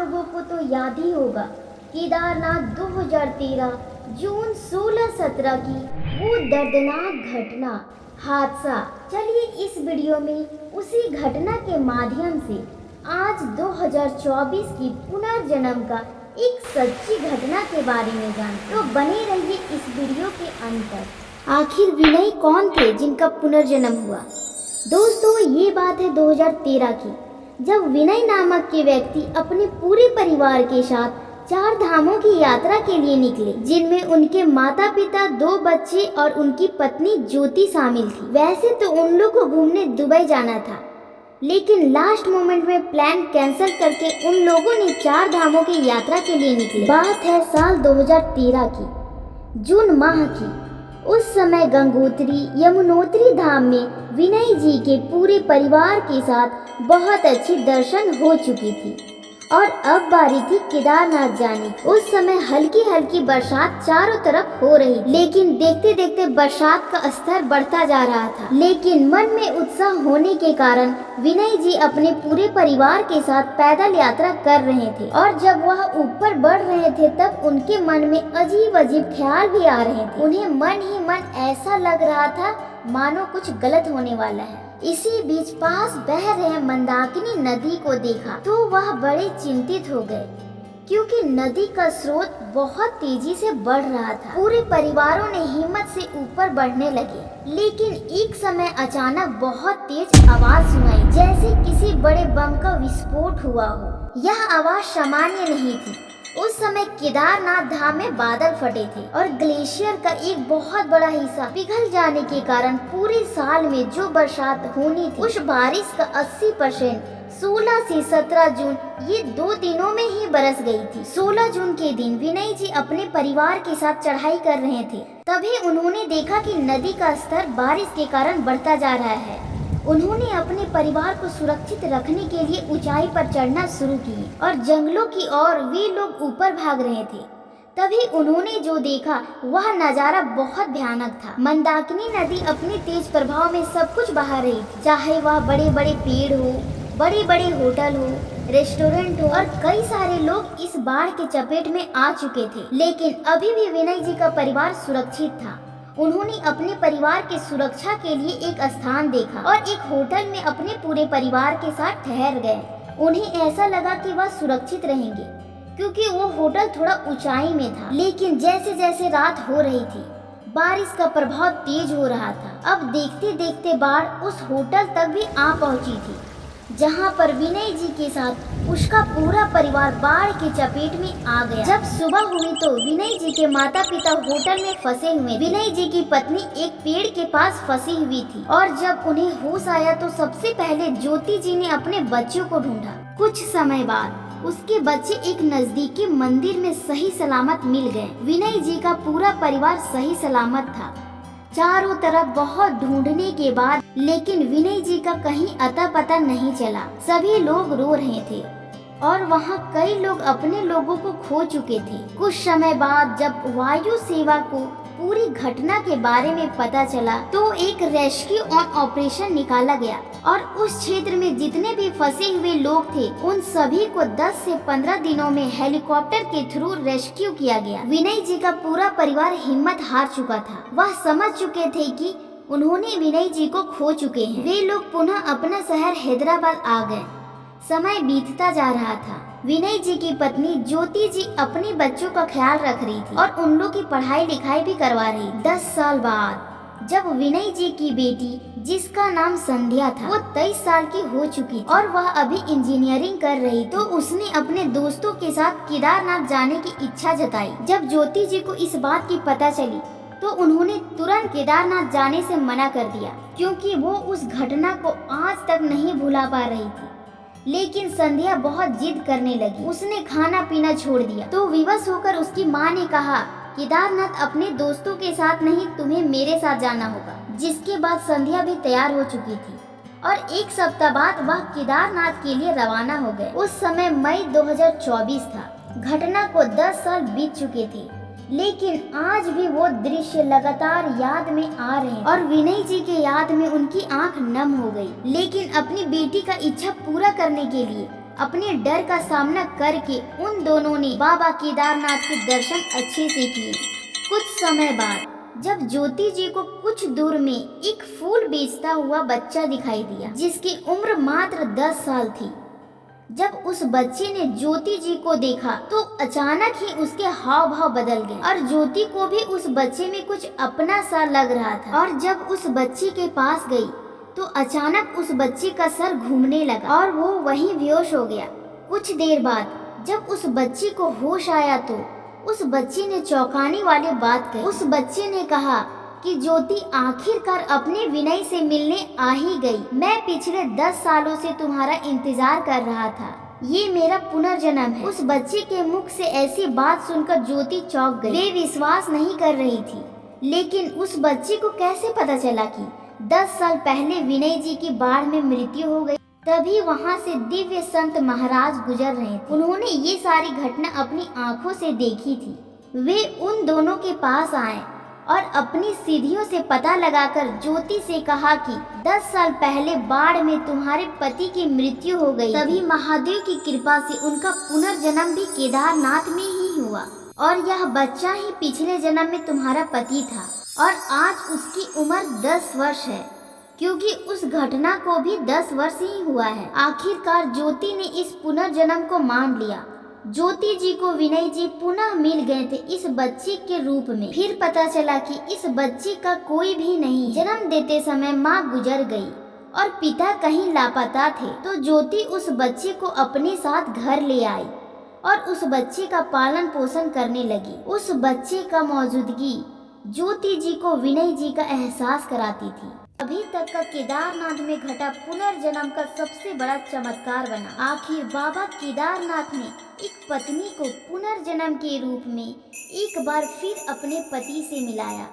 लोगों को तो याद ही होगा केदारनाथ 2013 जून 16-17 की वो दर्दनाक घटना, हादसा। चलिए इस वीडियो में उसी घटना के माध्यम से आज 2024 की पुनर्जन्म का एक सच्ची घटना के बारे में जानते। तो बने रहिए इस वीडियो के अंत तक। आखिर विनय कौन थे जिनका पुनर्जन्म हुआ? दोस्तों, ये बात है 2013 की, जब विनय नामक के व्यक्ति अपने पूरे परिवार के साथ 4 धामों की यात्रा के लिए निकले, जिनमें उनके माता पिता, 2 बच्चे और उनकी पत्नी ज्योति शामिल थी। वैसे तो उन लोग को घूमने दुबई जाना था, लेकिन लास्ट मोमेंट में प्लान कैंसिल करके उन लोगों ने 4 धामों की यात्रा के लिए निकले। बात है साल 2013 की, जून माह की। उस समय गंगोत्री यमुनोत्री धाम में विनय जी के पूरे परिवार के साथ बहुत अच्छी दर्शन हो चुकी थी और अब बारी थी केदारनाथ जाने की। उस समय हल्की हल्की बरसात चारों तरफ हो रही, लेकिन देखते देखते बरसात का स्तर बढ़ता जा रहा था। लेकिन मन में उत्साह होने के कारण विनय जी अपने पूरे परिवार के साथ पैदल यात्रा कर रहे थे और जब वह ऊपर बढ़ रहे थे तब उनके मन में अजीब अजीब ख्याल भी आ रहे थे। उन्हें मन ही मन ऐसा लग रहा था मानो कुछ गलत होने वाला है। इसी बीच पास बह रहे मंदाकिनी नदी को देखा तो वह बड़े चिंतित हो गए, क्योंकि नदी का स्रोत बहुत तेजी से बढ़ रहा था। पूरे परिवारों ने हिम्मत से ऊपर बढ़ने लगे, लेकिन एक समय अचानक बहुत तेज आवाज सुनाई, जैसे किसी बड़े बम का विस्फोट हुआ हो। यह आवाज सामान्य नहीं थी। उस समय केदारनाथ धाम में बादल फटे थे और ग्लेशियर का एक बहुत बड़ा हिस्सा पिघल जाने के कारण पूरे साल में जो बरसात होनी थी उस बारिश का 80% 16 से 17 जून ये 2 दिनों में ही बरस गई थी। 16 जून के दिन विनय जी अपने परिवार के साथ चढ़ाई कर रहे थे, तभी उन्होंने देखा कि नदी का स्तर बारिश के कारण बढ़ता जा रहा है। उन्होंने अपने परिवार को सुरक्षित रखने के लिए ऊंचाई पर चढ़ना शुरू किए और जंगलों की ओर वे लोग ऊपर भाग रहे थे। तभी उन्होंने जो देखा वह नजारा बहुत भयानक था। मंदाकिनी नदी अपने तेज प्रभाव में सब कुछ बहा रही थी, चाहे वह बड़े बड़े पेड़ हो, बड़े बड़े होटल हो, रेस्टोरेंट हो, और कई सारे लोग इस बाढ़ के चपेट में आ चुके थे। लेकिन अभी भी विनय जी का परिवार सुरक्षित था। उन्होंने अपने परिवार की सुरक्षा के लिए एक स्थान देखा और एक होटल में अपने पूरे परिवार के साथ ठहर गए। उन्हें ऐसा लगा कि वह सुरक्षित रहेंगे, क्योंकि वो होटल थोड़ा ऊंचाई में था। लेकिन जैसे जैसे रात हो रही थी, बारिश का प्रभाव तेज हो रहा था। अब देखते देखते बाढ़ उस होटल तक भी आ पहुंची थी, जहां पर विनय जी के साथ उसका पूरा परिवार बाढ़ के चपेट में आ गया। जब सुबह हुई तो विनय जी के माता पिता होटल में फंसे हुए। विनय जी की पत्नी एक पेड़ के पास फंसी हुई थी और जब उन्हें होश आया तो सबसे पहले ज्योति जी ने अपने बच्चों को ढूंढा। कुछ समय बाद उसके बच्चे एक नजदीकी मंदिर में सही सलामत मिल गए। विनय जी का पूरा परिवार सही सलामत था। चारों तरफ बहुत ढूंढने के बाद लेकिन विनय जी का कहीं अता पता नहीं चला। सभी लोग रो रहे थे और वहाँ कई लोग अपने लोगों को खो चुके थे। कुछ समय बाद जब वायु सेवा को पूरी घटना के बारे में पता चला तो एक रेस्क्यू ऑपरेशन निकाला गया और उस क्षेत्र में जितने भी फंसे हुए लोग थे उन सभी को 10 से 15 दिनों में हेलीकॉप्टर के थ्रू रेस्क्यू किया गया। विनय जी का पूरा परिवार हिम्मत हार चुका था। वह समझ चुके थे कि उन्होंने विनय जी को खो चुके हैं। वे लोग पुनः अपना शहर हैदराबाद आ गए। समय बीतता जा रहा था। विनय जी की पत्नी ज्योति जी अपने बच्चों का ख्याल रख रही थी और उन लोग की पढ़ाई लिखाई भी करवा रही। 10 साल बाद जब विनय जी की बेटी, जिसका नाम संध्या था, वो 23 साल की हो चुकी और वह अभी इंजीनियरिंग कर रही, तो उसने अपने दोस्तों के साथ केदारनाथ जाने की इच्छा जताई। जब ज्योति जी को इस बात की पता चली तो उन्होंने तुरंत केदारनाथ जाने से मना कर दिया, क्योंकि वो उस घटना को आज तक नहीं भुला पा रही थी। लेकिन संध्या बहुत जिद करने लगी। उसने खाना पीना छोड़ दिया तो विवश होकर उसकी माँ ने कहा, केदारनाथ अपने दोस्तों के साथ नहीं, तुम्हें मेरे साथ जाना होगा। जिसके बाद संध्या भी तैयार हो चुकी थी और 1 सप्ताह बाद वह केदारनाथ के लिए रवाना हो गए। उस समय मई 2024 था। घटना को 10 साल बीत चुके थे, लेकिन आज भी वो दृश्य लगातार याद में आ रहे हैं और विनय जी के याद में उनकी आंख नम हो गई। लेकिन अपनी बेटी का इच्छा पूरा करने के लिए अपने डर का सामना करके उन दोनों ने बाबा केदारनाथ के दर्शन अच्छे से किए। कुछ समय बाद जब ज्योति जी को कुछ दूर में एक फूल बेचता हुआ बच्चा दिखाई दिया, जिसकी उम्र मात्र 10 साल थी। जब उस बच्चे ने ज्योति जी को देखा तो अचानक ही उसके हाव भाव बदल गए और ज्योति को भी उस बच्चे में कुछ अपना सा लग रहा था। और जब उस बच्चे के पास गई तो अचानक उस बच्चे का सर घूमने लगा और वो वहीं बेहोश हो गया। कुछ देर बाद जब उस बच्चे को होश आया तो उस बच्चे ने चौंकाने वाली बात कही। उस बच्चे ने कहा कि ज्योति आखिरकार अपने विनय से मिलने आ ही गई। मैं पिछले 10 सालों से तुम्हारा इंतजार कर रहा था। ये मेरा पुनर्जन्म है। उस बच्चे के मुख से ऐसी बात सुनकर ज्योति चौंक गई। वे विश्वास नहीं कर रही थी, लेकिन उस बच्चे को कैसे पता चला कि 10 साल पहले विनय जी की बाढ़ में मृत्यु हो गई। तभी वहाँ से दिव्य संत महाराज गुजर रहे थे। उन्होंने ये सारी घटना अपनी आंखों से देखी थी। वे उन दोनों के पास आए और अपनी सीढ़ियों से पता लगाकर ज्योति से कहा कि 10 साल पहले बाढ़ में तुम्हारे पति की मृत्यु हो गई। तभी महादेव की कृपा से उनका पुनर्जन्म भी केदारनाथ में ही हुआ और यह बच्चा ही पिछले जन्म में तुम्हारा पति था और आज उसकी उम्र 10 वर्ष है, क्योंकि उस घटना को भी 10 वर्ष ही हुआ है। आखिरकार ज्योति ने इस पुनर्जन्म को मान लिया। ज्योति जी को विनय जी पुनः मिल गए थे इस बच्चे के रूप में। फिर पता चला कि इस बच्चे का कोई भी नहीं। जन्म देते समय माँ गुजर गई और पिता कहीं लापता थे, तो ज्योति उस बच्चे को अपने साथ घर ले आई और उस बच्चे का पालन पोषण करने लगी। उस बच्चे का मौजूदगी ज्योति जी को विनय जी का एहसास कराती थी। अभी तक का केदारनाथ में घटा पुनर्जन्म का सबसे बड़ा चमत्कार बना। आखिर बाबा केदारनाथ ने एक पत्नी को पुनर्जन्म के रूप में एक बार फिर अपने पति से मिलाया।